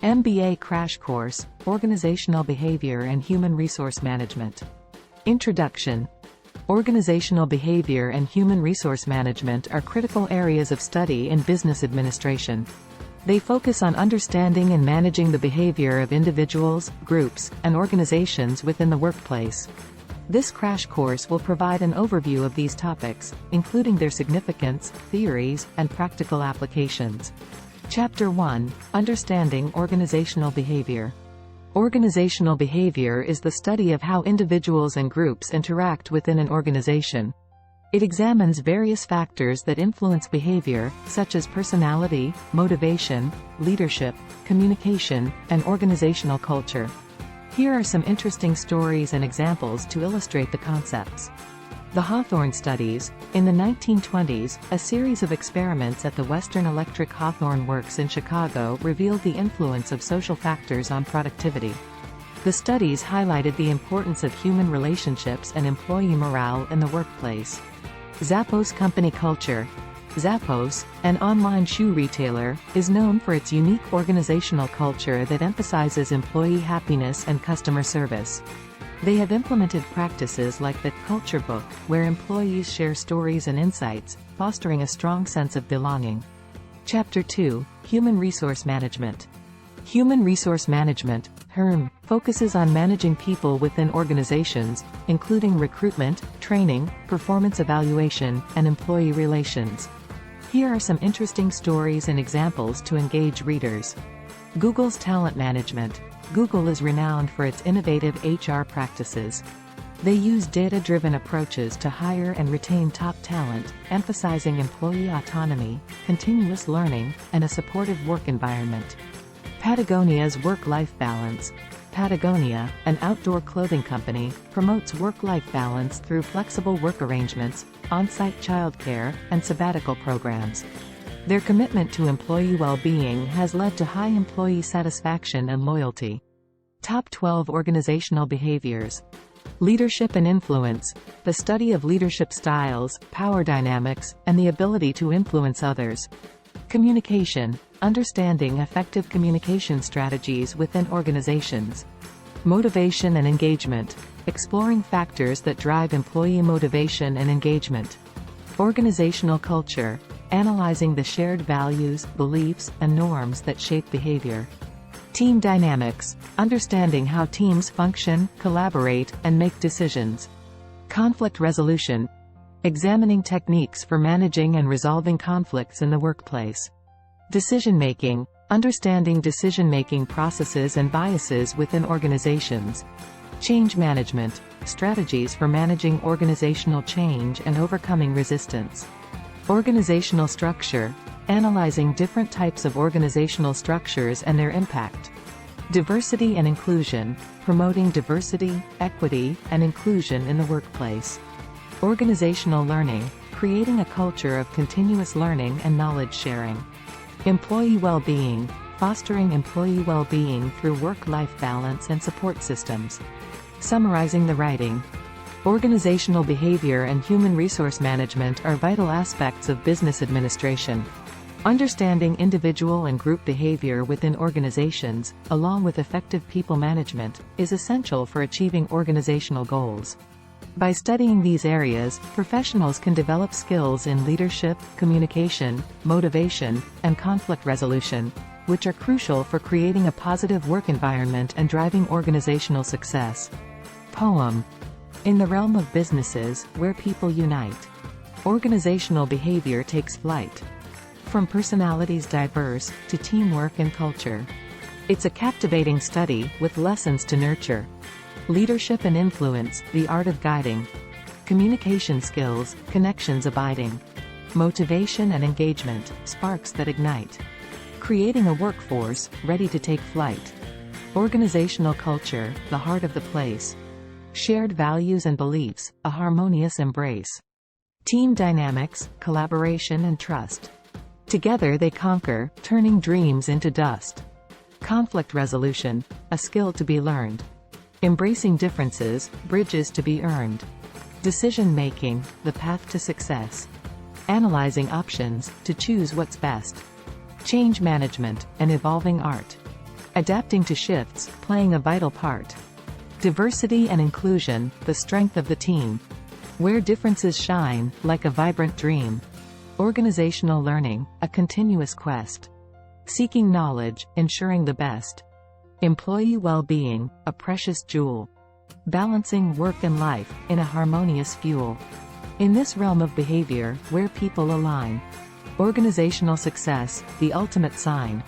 MBA Crash Course, Organizational Behavior and Human Resource Management. Introduction. Organizational behavior and human resource management are critical areas of study in business administration. They focus on understanding and managing the behavior of individuals, groups, and organizations within the workplace. This crash course will provide an overview of these topics, including their significance, theories, and practical applications. Chapter 1: Understanding Organizational Behavior. Organizational behavior is the study of how individuals and groups interact within an organization. It examines various factors that influence behavior, such as personality, motivation, leadership, communication, and organizational culture. Here are some interesting stories and examples to illustrate the concepts. The Hawthorne Studies. In the 1920s, a series of experiments at the Western Electric Hawthorne Works in Chicago revealed the influence of social factors on productivity. The studies highlighted the importance of human relationships and employee morale in the workplace. Zappos company culture. Zappos, an online shoe retailer, is known for its unique organizational culture that emphasizes employee happiness and customer service. They have implemented practices like the Culture Book, where employees share stories and insights, fostering a strong sense of belonging. Chapter 2: Human Resource Management. Human Resource Management (HRM) focuses on managing people within organizations, including recruitment, training, performance evaluation, and employee relations. Here are some interesting stories and examples to engage readers. Google's talent management. Google is renowned for its innovative HR practices. They use data-driven approaches to hire and retain top talent, emphasizing employee autonomy, continuous learning, and a supportive work environment. Patagonia's work-life balance. Patagonia, an outdoor clothing company, promotes work-life balance through flexible work arrangements, on-site childcare, and sabbatical programs. Their commitment to employee well-being has led to high employee satisfaction and loyalty. Top 12 Organizational Behaviors. Leadership and influence. The study of leadership styles, power dynamics, and the ability to influence others. Communication. Understanding effective communication strategies within organizations. Motivation and engagement. Exploring factors that drive employee motivation and engagement. Organizational culture. Analyzing the shared values, beliefs, and norms that shape behavior. Team dynamics. Understanding how teams function, collaborate, and make decisions. Conflict resolution. Examining techniques for managing and resolving conflicts in the workplace. Decision-making. Understanding decision-making processes and biases within organizations. Change management. Strategies for managing organizational change and overcoming resistance. Organizational structure. Analyzing different types of organizational structures and their impact. Diversity and inclusion. Promoting diversity, equity, and inclusion in the workplace. Organizational learning. Creating a culture of continuous learning and knowledge sharing. Employee well-being. Fostering employee well-being through work-life balance and support systems. Summarizing the writing. Organizational behavior and human resource management are vital aspects of business administration. Understanding individual and group behavior within organizations, along with effective people management, is essential for achieving organizational goals. By studying these areas, professionals can develop skills in leadership, communication, motivation, and conflict resolution, which are crucial for creating a positive work environment and driving organizational success. Poem. In the realm of businesses, where people unite, organizational behavior takes flight. From personalities diverse, to teamwork and culture. It's a captivating study, with lessons to nurture. Leadership and influence, the art of guiding. Communication skills, connections abiding. Motivation and engagement, sparks that ignite. Creating a workforce, ready to take flight. Organizational culture, the heart of the place. Shared values and beliefs, a harmonious embrace. Team dynamics, collaboration and trust. Together they conquer, turning dreams into dust. Conflict resolution, a skill to be learned. Embracing differences, bridges to be earned. Decision-making, the path to success. Analyzing options, to choose what's best. Change management, an evolving art. Adapting to shifts, playing a vital part. Diversity and inclusion, the strength of the team. Where differences shine, like a vibrant dream. Organizational learning, a continuous quest. Seeking knowledge, ensuring the best. Employee well-being, a precious jewel. Balancing work and life, in a harmonious fuel. In this realm of behavior, where people align. Organizational success, the ultimate sign.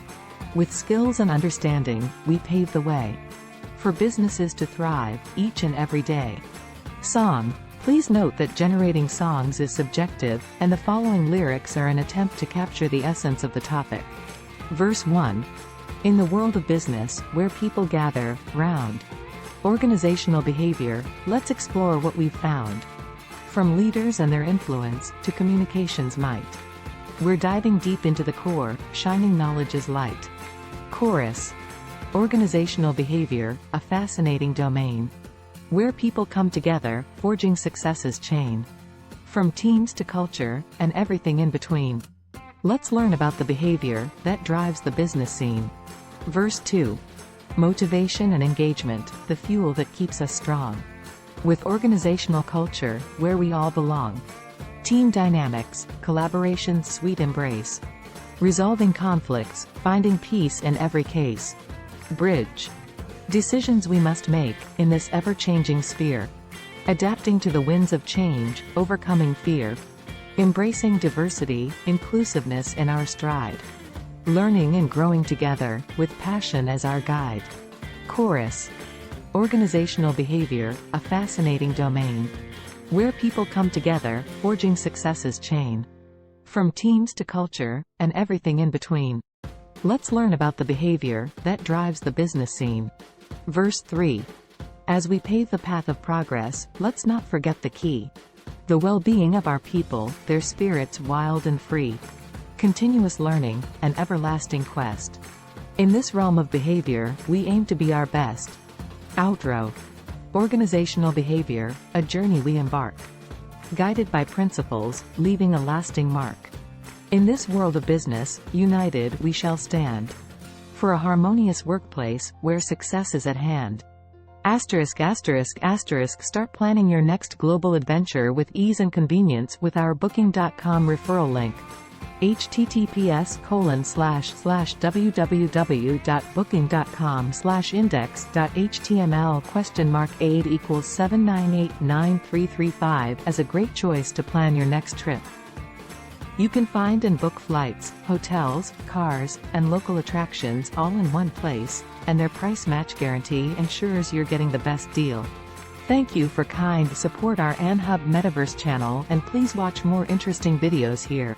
With skills and understanding, we pave the way. For businesses to thrive, each and every day. Song. Please note that generating songs is subjective, and the following lyrics are an attempt to capture the essence of the topic. Verse 1. In the world of business, where people gather round. Organizational behavior, let's explore what we've found. From leaders and their influence, to communications might. We're diving deep into the core, shining knowledge as light. Chorus. Organizational behavior, a fascinating domain. Where people come together, forging success's chain. From teams to culture, and everything in between. Let's learn about the behavior that drives the business scene. Verse 2. Motivation and engagement, the fuel that keeps us strong. With organizational culture, where we all belong. Team dynamics, collaboration's sweet embrace. Resolving conflicts, finding peace in every case. Bridge. Decisions we must make, in this ever-changing sphere. Adapting to the winds of change, overcoming fear. Embracing diversity, inclusiveness in our stride. Learning and growing together, with passion as our guide. Chorus. Organizational behavior, a fascinating domain. Where people come together, forging success's chain. From teams to culture, and everything in between. Let's learn about the behavior that drives the business scene. Verse 3. As we pave the path of progress, let's not forget the key. The well-being of our people, their spirits wild and free. Continuous learning, an everlasting quest. In this realm of behavior, we aim to be our best. Outro. Organizational behavior, a journey we embark. Guided by principles, leaving a lasting mark. In this world of business, united we shall stand. For a harmonious workplace, where success is at hand. ******. Start planning your next global adventure with ease and convenience with our Booking.com referral link. https://www.booking.com/index.html $aid equals 7989335 as a great choice to plan your next trip. You can find and book flights, hotels, cars, and local attractions all in one place, and their price match guarantee ensures you're getting the best deal. Thank you for kind support our Anhub Metaverse channel, and please watch more interesting videos here.